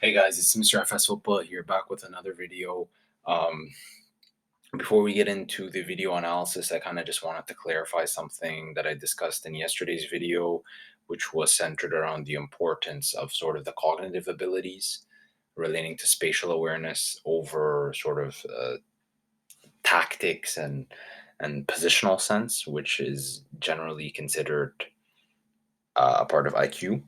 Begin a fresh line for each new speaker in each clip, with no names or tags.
Hey guys, it's Mr. FS Football here, back with another video. Um, Before we get into the video analysis, I kind of just wanted to clarify something that I discussed in yesterday's video, which was centered around the importance of sort of the cognitive abilities relating to spatial awareness over sort of tactics and positional sense, which is generally considered a part of IQ,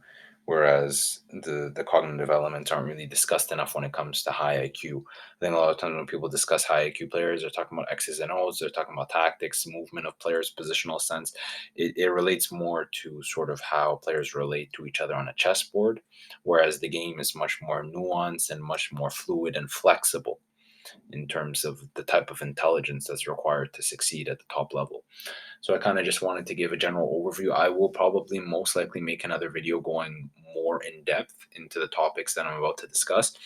whereas the cognitive elements aren't really discussed enough when it comes to high IQ. I think a lot of times when people discuss high IQ players, they're talking about X's and O's, they're talking about tactics, movement of players, positional sense. It relates more to sort of how players relate to each other on a chessboard, whereas the game is much more nuanced and much more fluid and flexible in terms of the type of intelligence that's required to succeed at the top level. So I kind of just wanted to give a general overview. I will probably most likely make another video going more in depth into the topics that I'm about to discuss.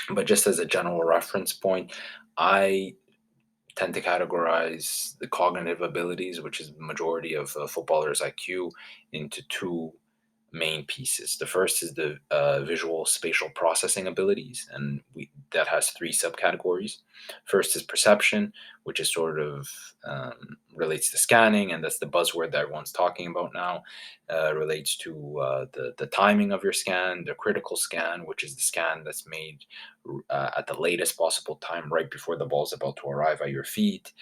But just as a general reference point, I tend to categorize the cognitive abilities, which is the majority of footballers' IQ, into two main pieces. The first is the visual spatial processing abilities, and that has three subcategories. First is perception, which is sort of relates to scanning, and that's the buzzword that everyone's talking about now. Relates to the timing of your scan, the critical scan, which is the scan that's made at the latest possible time, right before the ball's about to arrive at your feet.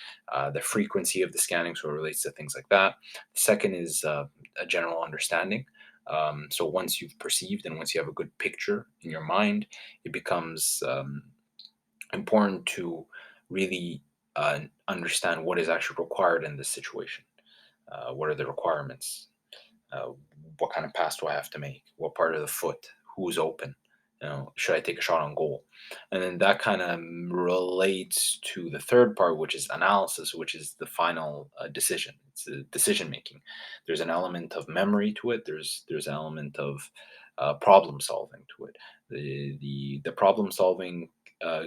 The frequency of the scanning, so it relates to things like that. The second is a general understanding. So once you've perceived and once you have a good picture in your mind, it becomes important to really understand what is actually required in this situation. What are the requirements? Uh, what kind of pass do I have to make? What part of the foot? Who's open? Should I take a shot on goal? And then that kind of relates to the third part, which is analysis, which is the final decision. It's decision making. There's an element of memory to it. There's an element of problem solving to it. The problem solving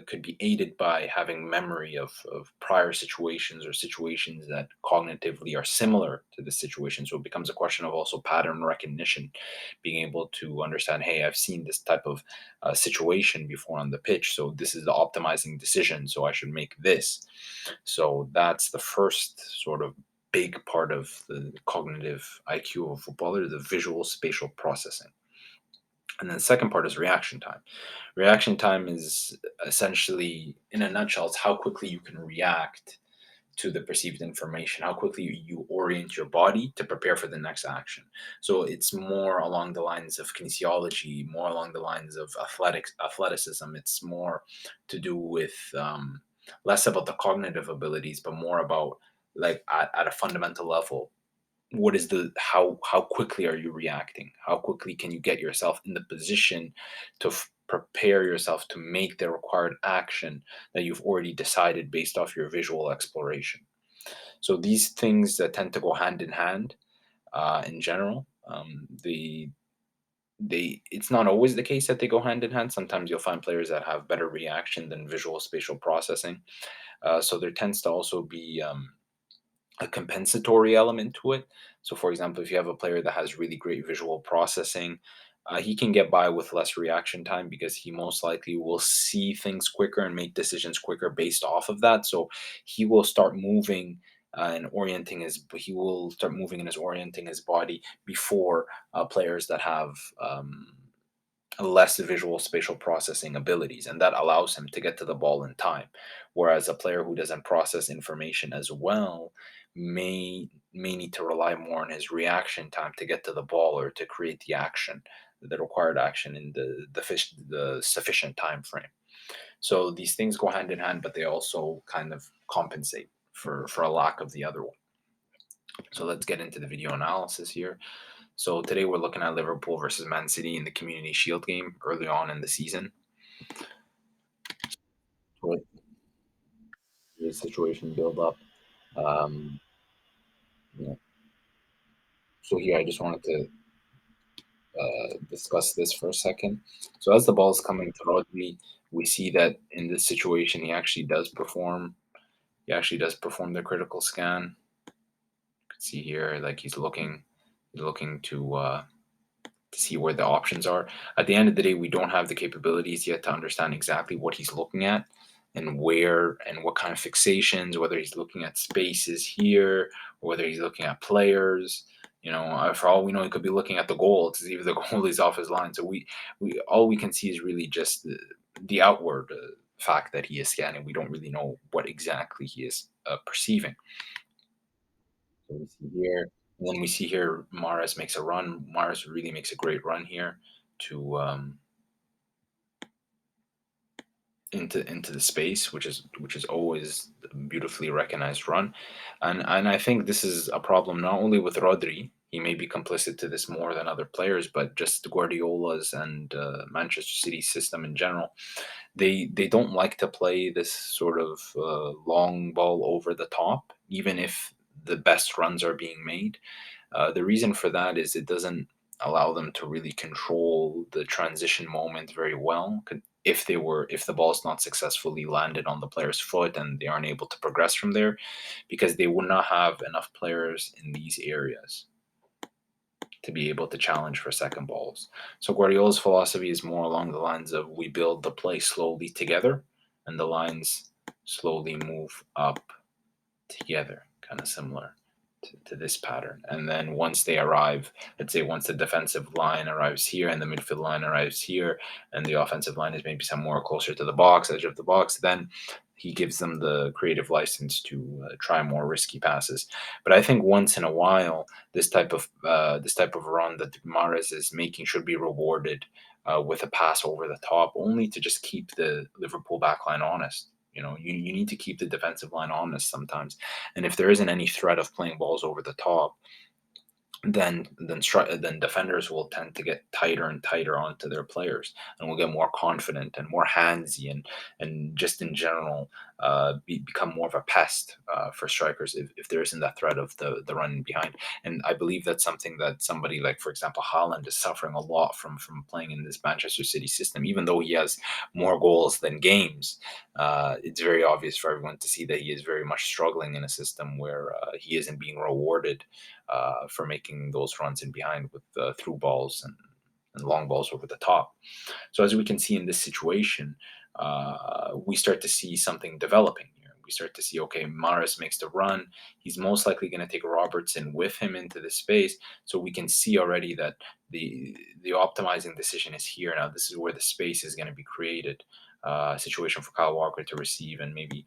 could be aided by having memory of prior situations or situations that cognitively are similar to the situation. So it becomes a question of also pattern recognition, being able to understand, hey, I've seen this type of situation before on the pitch. So this is the optimizing decision. So I should make this. So that's the first sort of big part of the cognitive IQ of a footballer, the visual spatial processing. And then the second part is reaction time. Reaction time is essentially, in a nutshell, it's how quickly you can react to the perceived information, how quickly you orient your body to prepare for the next action. So it's more along the lines of kinesiology, more along the lines of athleticism. It's more to do with less about the cognitive abilities, but more about like at a fundamental level, what is the how quickly are you reacting, how quickly can you get yourself in the position to prepare yourself to make the required action that you've already decided based off your visual exploration. So these things that tend to go hand in hand in general. They It's not always the case that they go hand in hand. Sometimes you'll find players that have better reaction than visual spatial processing. So there tends to also be a compensatory element to it. So, for example, if you have a player that has really great visual processing, he can get by with less reaction time because he most likely will see things quicker and make decisions quicker based off of that. So, he will start moving he will start moving and his orienting his body before players that have less visual spatial processing abilities, and that allows him to get to the ball in time, whereas a player who doesn't process information as well may need to rely more on his reaction time to get to the ball or to create the required action in the sufficient time frame. So these things go hand in hand, but they also kind of compensate for a lack of the other one. So let's get into the video analysis here. So today we're looking at Liverpool versus Man City in the Community Shield game early on in the season. What the situation build up? Um, yeah. So here I just wanted to discuss this for a second. So as the ball is coming towards me, we see that in this situation he actually does perform. He actually does perform the critical scan. You can see here, like he's looking to to see where the options are. At the end of the day, we don't have the capabilities yet to understand exactly what he's looking at and where and what kind of fixations, whether he's looking at spaces here or whether he's looking at players. For all we know, he could be looking at the goal to see if the goalie's off his line. So we all we can see is really just the outward fact that he is scanning. We don't really know what exactly he is perceiving. So we see here, and then we see here Mares makes a run. Mares really makes a great run here to into the space, which is always a beautifully recognized run, and I think this is a problem not only with Rodri. He may be complicit to this more than other players, but just Guardiola's and Manchester City system in general. They don't like to play this sort of long ball over the top, even if the best runs are being made. The reason for that is it doesn't allow them to really control the transition moment very well. If the ball's not successfully landed on the player's foot and they aren't able to progress from there, because they would not have enough players in these areas to be able to challenge for second balls. So Guardiola's philosophy is more along the lines of we build the play slowly together, and the lines slowly move up together, kind of similar to this pattern. And then once they arrive, let's say once the defensive line arrives here and the midfield line arrives here, and the offensive line is maybe somewhere closer to the box, edge of the box, then he gives them the creative license to try more risky passes. But I think once in a while, this type of run that Mares is making should be rewarded with a pass over the top, only to just keep the Liverpool backline honest. You need to keep the defensive line honest sometimes. And if there isn't any threat of playing balls over the top, then defenders will tend to get tighter and tighter onto their players, and will get more confident and more handsy, and just in general become more of a pest for strikers if there isn't that threat of the run behind. And I believe that's something that somebody like, for example, Haaland is suffering a lot from playing in this Manchester City system. Even though he has more goals than games, it's very obvious for everyone to see that he is very much struggling in a system where he isn't being rewarded for making those runs in behind with through balls and long balls over the top. So as we can see in this situation, we start to see something developing here. We start to see, okay, Maris makes the run. He's most likely going to take Robertson with him into the space. So we can see already that the optimizing decision is here. Now this is where the space is going to be created. Situation for Kyle Walker to receive and maybe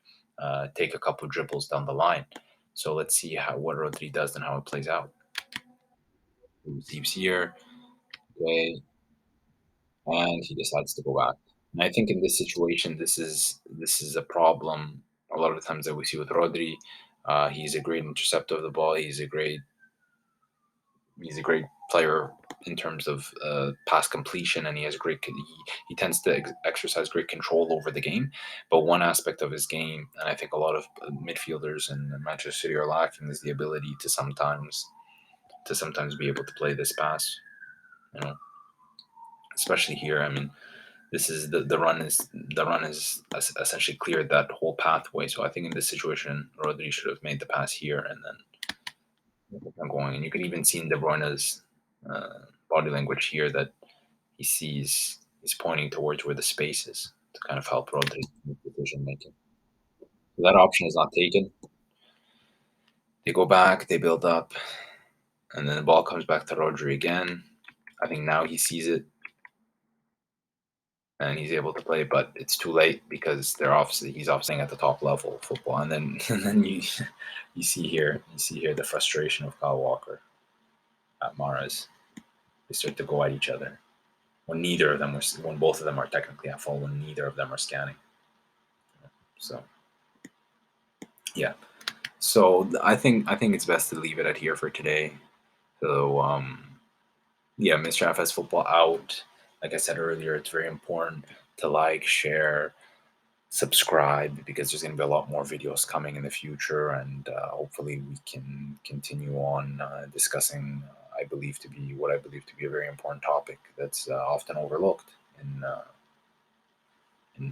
take a couple dribbles down the line. So let's see what Rodri does and how it plays out. He receives here, okay, and he decides to go back. And I think in this situation, this is a problem a lot of the times that we see with Rodri. He's a great interceptor of the ball. He's a great player in terms of pass completion, and he tends to exercise great control over the game. But one aspect of his game, and I think a lot of midfielders in Manchester City are lacking, is the ability to sometimes be able to play this pass. You know, especially here. I mean, this is the run is essentially cleared that whole pathway. So I think in this situation, Rodri should have made the pass here and then kept going. And you can even see in De Bruyne's body language here that he's pointing towards where the space is to kind of help Rodri with decision making. So that option is not taken. They go back, they build up, and then the ball comes back to Rodri again. I think now he sees it and he's able to play, but it's too late because he's obviously at the top level of football. And then and then you see here the frustration of Kyle Walker at Maras. They start to go at each other when both of them are technically at fault, when neither of them are scanning. So yeah. So I think it's best to leave it at here for today. So yeah, Mr. FS football out. Like I said earlier, it's very important to like, share, subscribe, because there's going to be a lot more videos coming in the future, and hopefully we can continue on discussing what I believe to be a very important topic that's often overlooked in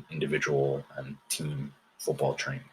individual and team football training.